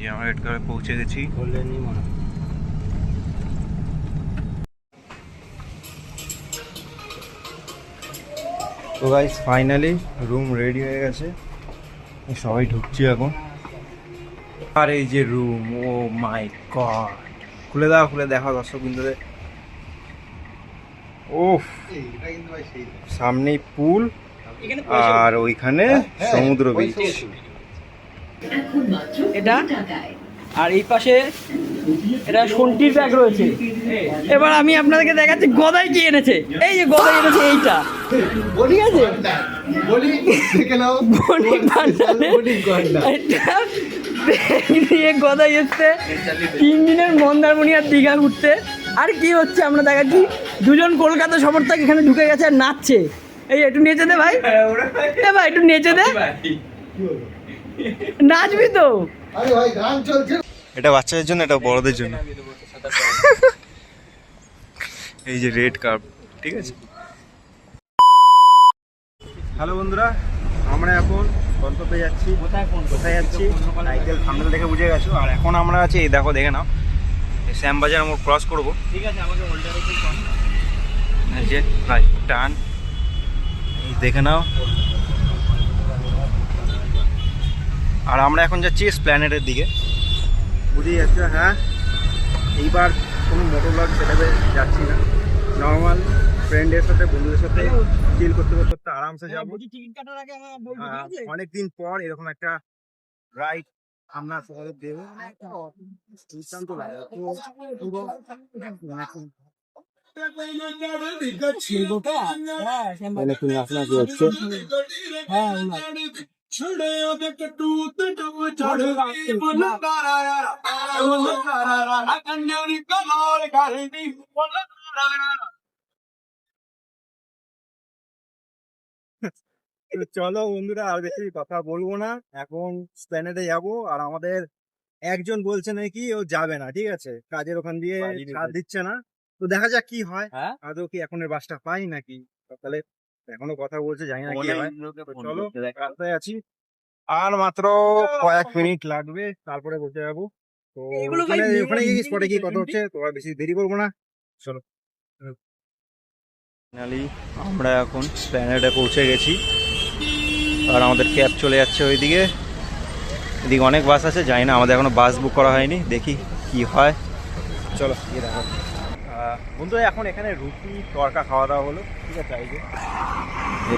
যে আমরা রেড কারে পৌঁছে গেছি। তো গাইস ফাইনালি রুম রেডি হয়ে গেছে, সবাই ঢুকছি এখন। আর এই যে রুম, ও মাই গড, খুলে দাও, খুলে দেখা দর্শক বিন্দুদের। ওফ, সামনেই পুল আর ওইখানে সমুদ্র বিচ। এটা আর এই পাশে এটা শন্টির ব্যাগ রয়েছে। এবার আমি আপনাদেরকে দেখাচ্ছি গদাই কি এনেছে। এই যে গদাই এনেছে এইটা, ঠিক আছে, গদাই এসছে 3 দিনের মন্দারমণি আর দীঘা ঘুরতে। আর কি হচ্ছে আমরা দেখাচ্ছি, দুজন কলকাতা সমর্থক এখানে ঢুকে গেছে আর নাচছে। এই একটু নেচে দে ভাই, এ ভাই একটু নেচে দে, নাচবি তো। এটা বাচ্চাদের জন্য, এটা বড়দের জন্য। এই যে রেড কার্প, ঠিক আছে। হ্যালো বন্ধুরা, আমরা এখন গন্তব্যে যাচ্ছি। কোথায় যাচ্ছি টাইটেল থাম্বনেল দেখে বুঝে গেছো। আর এখন আমরা আছি, এই দেখো, দেখে নাও, এই শ্যামবাজার মোড় ক্রস করবো, ঠিক আছে। আমাকে এই যে রাইট টার্ন, দেখে নাও। আর আমরা এখন যাচ্ছি স্প্ল্যানেডের দিকে, বুঝেই যাচ্ছ। হ্যাঁ, এইবার কোনো মোটর ব্লগ সেটাতে যাচ্ছি না, নর্মাল ফ্রেন্ডের সাথে, বন্ধুদের সাথে চিল করতে করতে আরামসে যাবো। অনেকদিন পর এরকম একটা রাইড আমরা দেবো। চলো বন্ধুরা, আর বেশি কথা বলবো না, এখন স্প্ল্যানেডে যাবো। আর আমাদের একজন বলছে নাকি ও যাবে না, ঠিক আছে, কাজের ওখান দিয়ে সাথ দিচ্ছে না। তো দেখা যাক কি হয়, আদৌ কি এখনের বাসটা পাই নাকি। তাহলে এখনো কথা বলছে, জানি না কি হয়। চলো, রাস্তায় আছি, আর মাত্র কয়েক মিনিট লাগবে, তারপরে বসে যাবো। তো ওখানে গিয়ে স্পটে গিয়ে কথা হচ্ছে, তো আর বেশি দেরি করবো না, চলো। ফাইনালি আমরা এখন স্প্ল্যানেডে পৌঁছে গেছি, আর আমাদের ক্যাব চলে যাচ্ছে ওইদিকে। এদিকে অনেক বাস আছে, জানি না, আমাদের এখনো বাস বুক করা হয়নি, দেখি কি হয়। চলো গিয়ে দেখো। বন্ধুরা, এখন এখানে রুটি তরকা খাওয়া দাওয়া হলো, ঠিক আছে। এই যে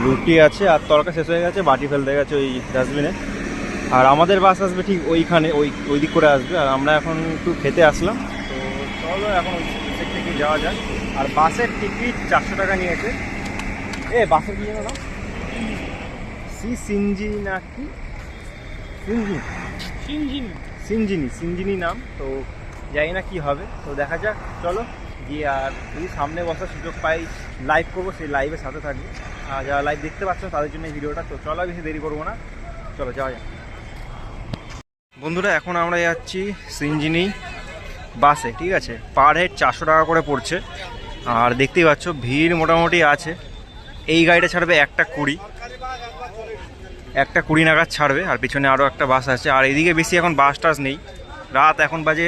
রুটি আছে আর তরকা শেষ হয়ে গেছে, বাটি ফেলতে গেছে ওই ডাস্টবিনে। আর আমাদের বাস আসবে ঠিক ওইখানে, ওই দিক করে আসবে। আর আমরা এখন একটু খেতে আসলাম, তো চলো এখন ওই দিক থেকে যাওয়া যায়। আর বাসের টিকিট 400 টাকা নিয়েছে। বাসের কি জানো না, সিনজি না কি, সিনজিনি নাম। তো জানি না কি হবে, তো দেখা যাক। চলো গিয়ে, আর যদি সামনে বসার সুযোগ পাই লাইভ করবো, সেই লাইভের সাথে থাকবে। আর যারা লাইভ দেখতে পাচ্ছ তাদের জন্য এই ভিডিওটা। তো চলো, বেশি দেরি করবো না, চলো যাওয়া যাক। বন্ধুরা, এখন আমরা যাচ্ছি সিনজিনি বাসে, ঠিক আছে। পার হেড 400 টাকা করে পড়ছে। আর দেখতেই পাচ্ছ ভিড় মোটামুটি আছে। এই গাড়িটা ছাড়বে 1:20 নাগাদ ছাড়বে, আর পিছনে আরও একটা বাস আছে। আর এদিকে বেশি এখন বাস টাস নেই, রাত এখন বাজে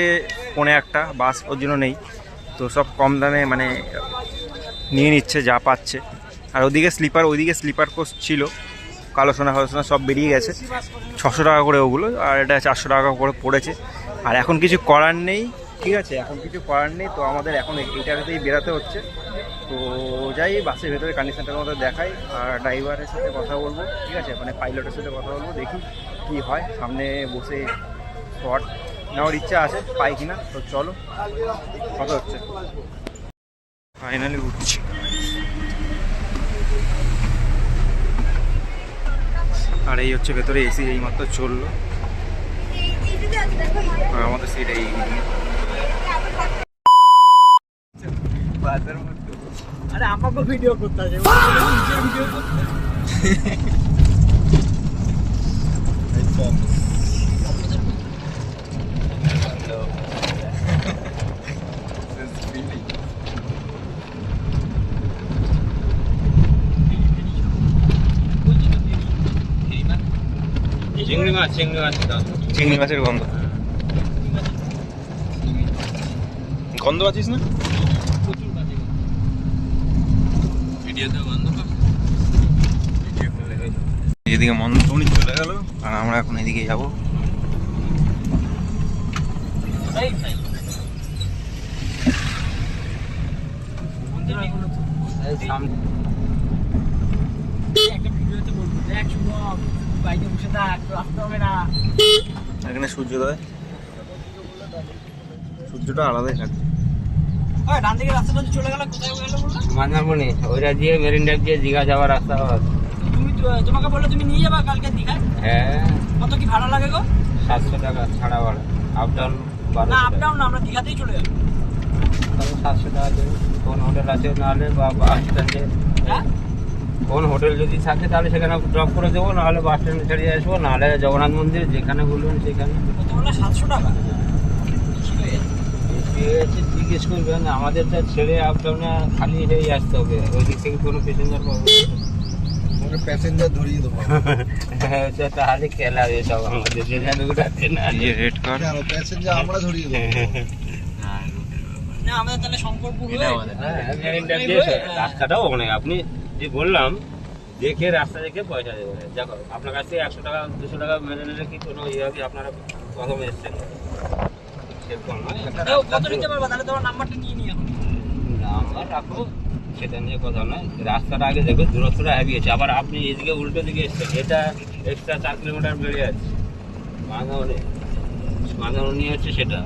1:45, বাস ওর জন্য নেই। তো সব কম দামে মানে নিয়ে নিচ্ছে যা পাচ্ছে। আর ওইদিকে স্লিপার কোচ ছিল, কালো সোনা সব বেরিয়ে গেছে, 600 টাকা করে ওগুলো, আর এটা 400 টাকা করে পড়েছে। আর এখন কিছু করার নেই, ঠিক আছে, এখন কিছু করার নেই। তো আমাদের এখন এইটাতেই বেরাতে হচ্ছে। তো যাই, বাসের ভেতরে কন্ডিশনটার মধ্যে দেখাই, আর ড্রাইভারের সাথে কথা বলবো, ঠিক আছে, মানে পাইলটের সাথে কথা বলবো, দেখি কি হয়। সামনে বসে স্পট নেওয়ার ইচ্ছা আছে, পাই কিনা। তো চলো, কথা হচ্ছে। ফাইনালি উঠছি। আর এই হচ্ছে ভেতরে এসি, এই মাত্র চললো। আর আমাদের সিট এই, আরে আমাকে ভিডিও করতে আছে, চিংড়ি মাছের গন্ধ। গন্ধ পাচ্ছিস না? এদিকে মন্দারমণি চলে গেল আর আমরা এখন এদিকে যাবো। এখানে সূর্যোদয়, সূর্যটা আলাদাই থাকে। ডান দিকে রাস্তাটা চলে গেল, কোথায় গেল বললা? মন্দারমণি ওইটা দিয়ে মেরিন ড্রাইভ দিয়ে দীঘা যাওয়ার রাস্তা আছে। তোমাকে বললো তুমি নিয়ে যাবা কালকে দীঘায়? হ্যাঁ। কত কি ভাড়া লাগে গো? 700 টাকা ছাড়া ভাড়া, আপ ডাউন। না আপ ডাউন না, আমরা দীঘাতেই চলে যাবো। তাহলে 700 টাকা দেবে। কোন হোটেল আছে নাহলে বা বাস স্ট্যান্ডে, হ্যাঁ কোন হোটেল যদি থাকে তাহলে সেখানে ড্রপ করে দেবো, নাহলে বাস স্ট্যান্ডে ছেড়ে আসবো, নাহলে জগন্নাথ মন্দির যেখানে বলবেন সেখানে। কত বললো? 700 টাকা। জিজ্ঞেস করবেন, আমাদের তো ছেড়ে আপ ডাউনে খালি হয়ে আসতে হবে, ওই দিক থেকে কোনো প্যাসেঞ্জার পাবো প্যাসেঞ্জার ধরিয়ে দেবো। তাহলে খেলা এসব আমাদের যেখানে উঠাচ্ছে না। রেড কার্ড প্যাসেঞ্জার আমরা ধরিয়ে দেবো। না আমাদের তাহলে শঙ্করপুর রাস্তাটাও অনেক, আপনি যে বললাম দেখে রাস্তা দেখে পয়সা দেবেন। দেখো আপনার কাছ থেকে 100 টাকা 200 টাকা মেরে নিলে কি কোনো ইয়ে হবে? আপনারা প্রথম এসছেন, সেরকম নয়। কত নিতে পারবা? তাহলে তোমার নাম্বারটা নিয়ে নিয়ে এখন নাম্বার রাখো, সেটা নিয়ে কথা নয়। রাস্তাটা আগে দেখো, দূরত্বটা এগিয়েছে। আবার আপনি এদিকে উল্টো দিকে এসছেন, এটা এক্সট্রা 4 কিলোমিটার বেড়ে যাচ্ছে। মাঝামাঝি হচ্ছে সেটা।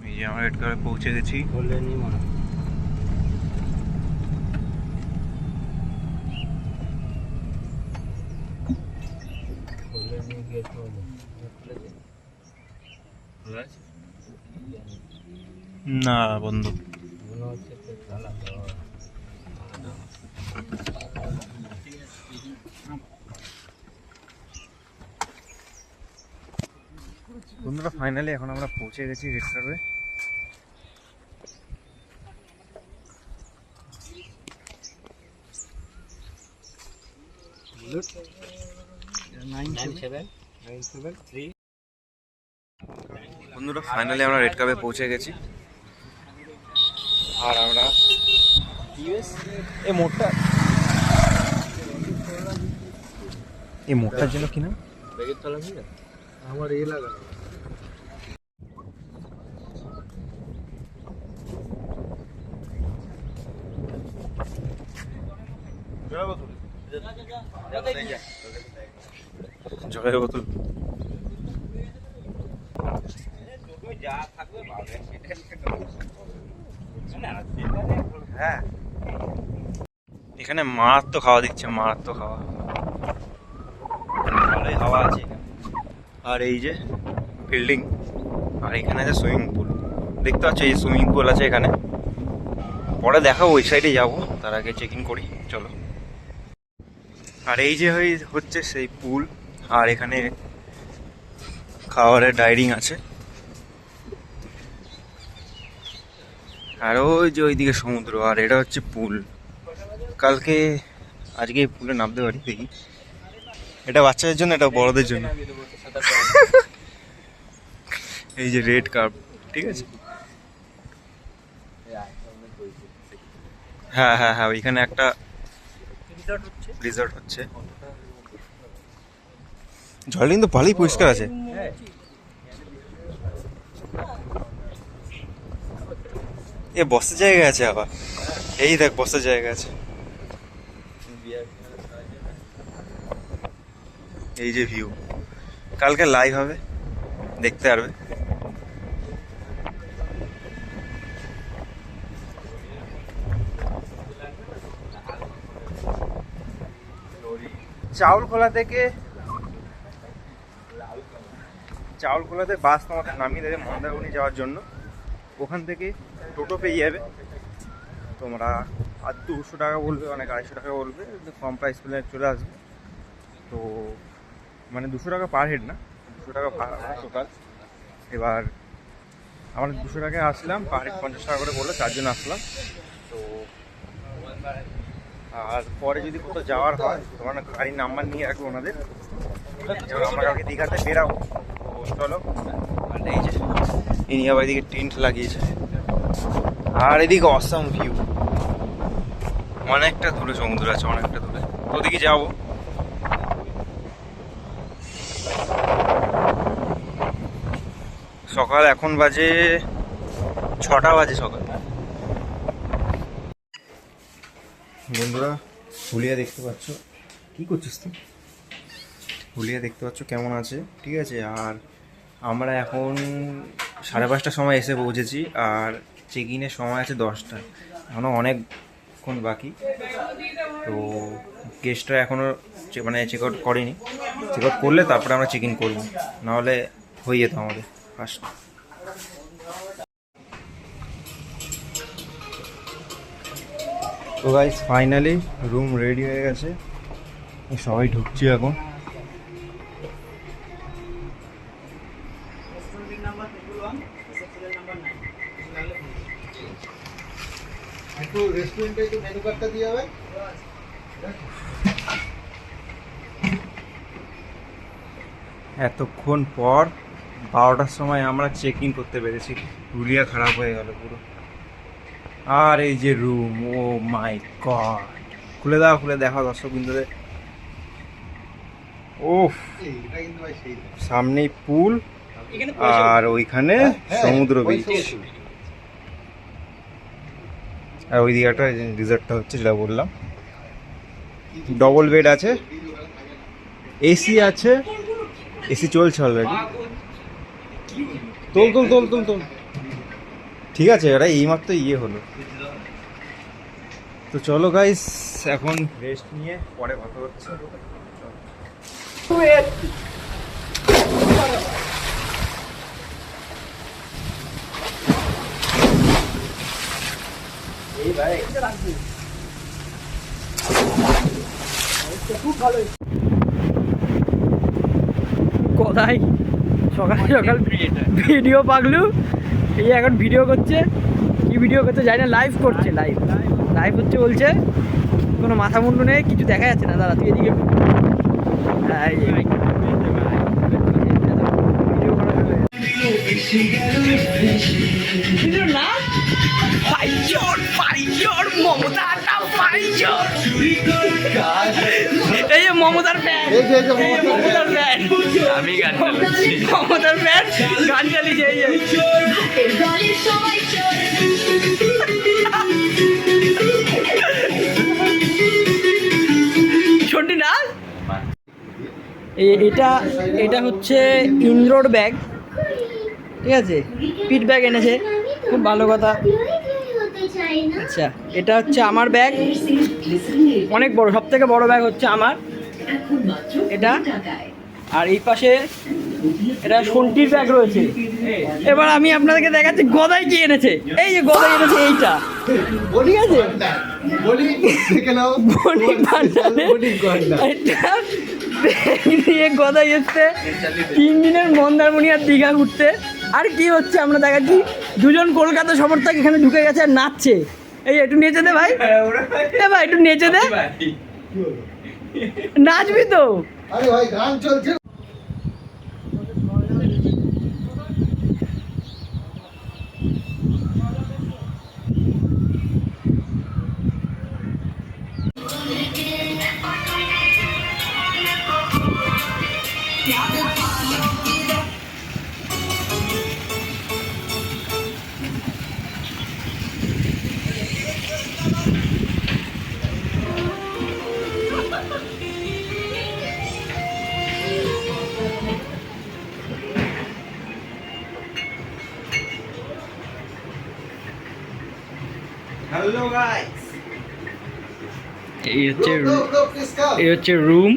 এই যে আমরা রেড কার্ডে পৌঁছে গেছি। বললেনি মনে হয়। না বন্ধু, মনে হচ্ছে তো চালা দেওয়া। বন্ধুরা ফাইনালি এখন আমরা পৌঁছে গেছি রেড কার্ডে। বন্ধুরা ফাইনালি আমরা রেড কার্ডে পৌঁছে গেছি। আর আমরা এই মোড়টার জন্য কি নাম? ব্যাগের তলা দিয়ে আমার এ লাগানো। জলের বোতল। যা থাকবে হ্যাঁ, এখানে মারাত্মক খাওয়া দিচ্ছে, মারাত্মক খাওয়া, ভালোই হাওয়া আছে এখানে। আর এই যে বিল্ডিং, আর এখানে আছে সুইমিং পুল, দেখতে পাচ্ছ এই সুইমিং পুল আছে এখানে। পরে দেখাবো, ওই সাইডে যাবো, তার আগে চেক ইন করি, চলো। আর এই যে হচ্ছে সেই পুল, আর এখানে খাবারের ডাইনিং আছে। আর ওই যে ওইদিকে সমুদ্র, আর এটা হচ্ছে পুল। কালকে আজকে এই পুলে নামতে পারি, দেখি। এটা বাচ্চাদের জন্য, এটা বড়দের জন্য। এই যে রেড কার্প, ঠিক আছে। হ্যাঁ হ্যাঁ হ্যাঁ, ওইখানে একটা রিসর্ট হচ্ছে। জল কিন্তু ভালোই পরিষ্কার আছে। এ বসার জায়গা আছে আবার, এই দেখ বসার জায়গা আছে। এই যে ভিউ, কালকে লাইভ হবে, দেখতে পারবে। চাউলখোলাতে বাস তোমাকে নামিয়ে দেবে মন্দারমণি যাওয়ার জন্য। ওখান থেকে টোটো পেয়ে যাবে তোমরা, আর 200 টাকা বলবে, অনেক 250 টাকা বলবে, কম প্রাইস পেলে চলে আসবে। তো মানে 200 টাকা পার হেড না, 200 টাকা টোটাল। এবার আমরা 200 টাকায় আসলাম, পার হেড 50 টাকা করে বললো, 4 জন আসলাম। তো আর পরে যদি কোথাও যাওয়ার হয় তোমার গাড়ির নাম্বার নিয়ে রাখবো ওনাদের, যেমন আমরা কালকে দীঘাতে বেরাবো। তো চলো, আর এই যে ইনি আবার এদিকে টেন্ট লাগিয়েছে, আর এদিকে অসাম ভিউ, অনেকটা দূরে সমুদ্র আছে, অনেকটা দূরে, ওদিকে যাবো। সকাল এখন বাজে 6টা বাজে সকাল। বন্ধুরা হুলিয়া দেখতে পাচ্ছ, কি করছিস তুই? হুলিয়া দেখতে পাচ্ছ কেমন আছে, ঠিক আছে। আর আমরা এখন 5:30টার সময় এসে পৌঁছেছি, আর চেক ইনের সময় আছে 10টা, এখনও অনেকক্ষণ বাকি। তো গেস্টরা এখনও মানে চেক আউট করেনি, চেক আউট করলে তারপরে আমরা চেক ইন করবো, নাহলে হয়ে যেত আমাদের ফার্স্ট। তো গাইস ফাইনালি রুম রেডি হয়ে গেছে, সবাই ঢুকছি এখন। একটু রেস্টুরেন্টে একটু মেনু কার্ডটা দিয়ে হবে। এতক্ষণ পর 12টার সময় আমরা চেক ইন করতে পেরেছি, হুলিয়া খারাপ হয়ে গেল পুরো। আর এই যে রুম, ও মাই গড, খুলে দাও, খুলে দেখাও দর্শক বিন্দুদের। ওফ, এটা কিন্তু ভাই সেই সামনেই পুল আর ওইখানে সমুদ্র বিচ, আর ওই দিকে একটা রিসর্টটা হচ্ছে যেটা বললাম। ডবল বেড আছে, এসি আছে, এসি চলছে অলরেডি। তোল তোল তোল তোল তোল, ঠিক আছে, ওরা এইমাত্র ইয়ে হলো। তো চলো গাইস, এখন রেস্ট নিয়ে পরে কথা হচ্ছে। কোথায় সকাল সকাল ভিডিও পাগলু, এই এখন ভিডিও করছে, কি ভিডিও করছে জানি না, লাইভ করছে, লাইভ লাইভ হচ্ছে বলছে, কোনো মাথা মুন্ডু নেই, কিছু দেখা যাচ্ছে না। দাদা তুই এদিকে এই যে মমতার ফ্যান, মমতার ফ্যান, আমি গান চালাচ্ছি, মমতার ফ্যান গান চালিয়েছে। এই যে শোনটি না, এটা এটা হচ্ছে ইন্দ্রর ব্যাগ, ঠিক আছে, পিট ব্যাগ এনেছে, খুব ভালো কথা। আচ্ছা, এটা হচ্ছে আমার ব্যাগ, অনেক বড়, সব থেকে বড় ব্যাগ হচ্ছে আমার এটা। আর এই পাশে এটা সন্টির ব্যাগ রয়েছে। এবার আমি আপনাদেরকে দেখাচ্ছি গদাই কি এনেছে। এই যে গদাই এনেছে এইটা, ঠিক আছে, গদাই এসছে 3 দিনের মন্দারমণি আর দীঘা ঘুরতে। আর কি হচ্ছে আমরা দেখাচ্ছি, দুজন কলকাতা সমর্থক এখানে ঢুকে গেছে আর নাচছে। এই একটু নেচে দে ভাই, এ ভাই একটু নেচে দে, নাচবি তো? আরে ভাই গান চলছে। হ্যালো গাইস, এই হচ্ছে রুম।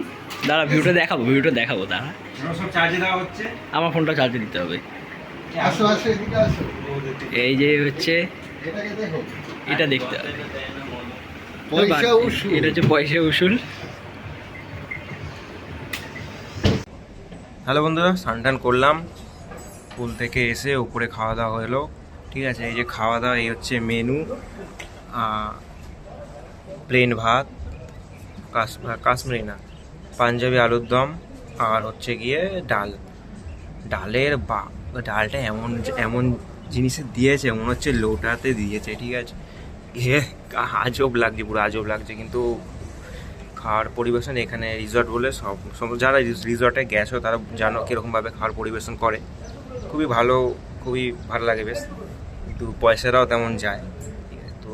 দাঁড়া ভিউটা দেখাবো, ভিউটা দেখাবো, দাঁড়া সব চার্জে দেওয়া হচ্ছে, আমার ফোনটা চার্জে দিতে হবে। আসো আসো এদিকে আসো, এই যে হচ্ছে এটাকে দেখো, এটা দেখতে হবে, পয়সা উসুল। এটা হচ্ছে পয়সা উসুল। হ্যালো বন্ধুরা, স্নান করলাম, পুল থেকে এসে উপরে খাওয়া দাওয়া হলো, ঠিক আছে। এই যে খাওয়া দাওয়া, এই হচ্ছে মেনু, প্লেন ভাত, কাশ্মীরি না, পাঞ্জাবি আলুর দম, আর হচ্ছে গিয়ে ডালটা এমন এমন জিনিসে দিয়েছে, মনে হচ্ছে লোটাতে দিয়েছে, ঠিক আছে। আজব লাগছে, পুরো আজব লাগছে। কিন্তু খাওয়ার পরিবেশন এখানে রিসর্ট বলে সব যারা রিসর্টে গেছো তারা জানো কীরকমভাবে খাওয়ার পরিবেশন করে। খুবই ভালো লাগে বেশ, কিন্তু পয়সাটাও তেমন যায়, ঠিক আছে। তো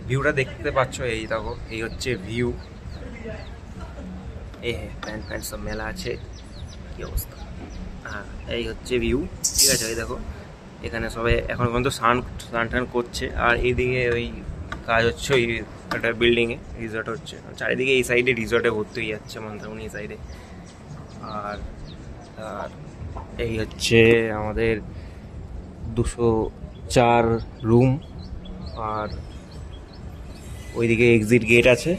ভিউটা দেখতে পাচ্ছ, এই দেখো, এই হচ্ছে ভিউ। প্যান্ট সব মেলা আছে, কী অবস্থা। হ্যাঁ, এই হচ্ছে ভিউ, ঠিক আছে। এই দেখো, এখানে সবাই এখন পর্যন্ত স্নান করছে, আর এইদিকে ওই কাজ হচ্ছে, ওই একটা বিল্ডিংয়ে রিসর্ট হচ্ছে, চারিদিকে এই সাইডে রিসর্টে ভর্তি হয়ে যাচ্ছে মন্দারমণি এই সাইডে। আর এই হচ্ছে আমাদের 204 রুম, আর ওইদিকে এক্সিট গেট আছে,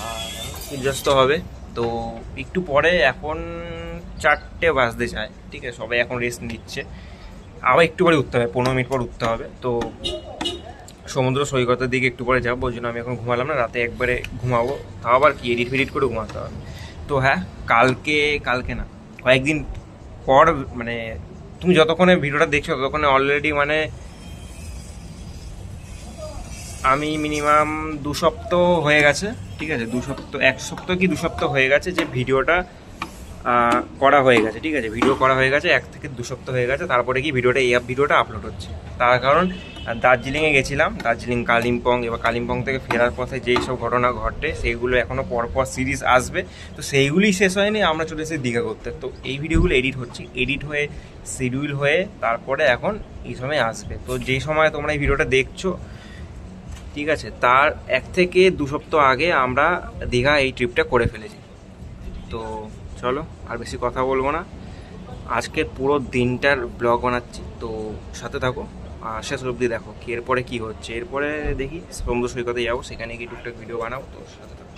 আর সূর্যাস্ত হবে। তো একটু পরে, এখন 4টে বাজতে চায়, ঠিক আছে, সবাই এখন রেস্ট নিচ্ছে। আবার একটু পরে উঠতে হবে, 15 মিনিট পর উঠতে হবে। তো সমুদ্র সৈকতের দিকে একটু পরে যাবো, ওই জন্য আমি এখন ঘুমালাম না, রাতে একবারে ঘুমাবো। তাও আবার কি এডিট করে ঘুমাতে হবে। তো হ্যাঁ, কালকে না, কয়েকদিন পর, মানে তুমি যতক্ষণে ভিডিওটা দেখছো ততক্ষণে অলরেডি, মানে আমি মিনিমাম 2 সপ্তাহ হয়ে গেছে, ঠিক আছে, 1 সপ্তাহ কি 2 সপ্তাহ হয়ে গেছে যে ভিডিওটা করা হয়ে গেছে, ঠিক আছে। ভিডিও করা হয়ে গেছে 1 থেকে 2 সপ্তাহ হয়ে গেছে। তারপরে কি ভিডিওটা আপলোড হচ্ছে, তার কারণ দার্জিলিংয়ে গেছিলাম, দার্জিলিং, কালিম্পং। এবার কালিম্পং থেকে ফেরার পথে যেই সব ঘটনা ঘটে সেইগুলো এখনও পরপর সিরিজ আসবে, তো সেইগুলি শেষ হয়নি, আমরা চলে এসেছি দীঘা করতে। তো এই ভিডিওগুলো এডিট হয়ে শিডিউল হয়ে তারপরে এখন এই সময় আসবে। তো যেই সময় তোমরা এই ভিডিওটা দেখছো, ঠিক আছে, তার 1 থেকে 2 সপ্তাহ আগে আমরা দীঘা এই ট্রিপটা করে ফেলেছি। তো চলো, আর বেশি কথা বলবো না, আজকের পুরো দিনটার ব্লগ বানাচ্ছি, তো সাথে থাকো আর শেষ অবধি দেখো কি এরপরে কি হচ্ছে। এরপরে দেখি সমুদ্র সৈকতে যাবো, সেখানে গিয়ে টুকটাক ভিডিও বানাবো, তো সাথে থাকো।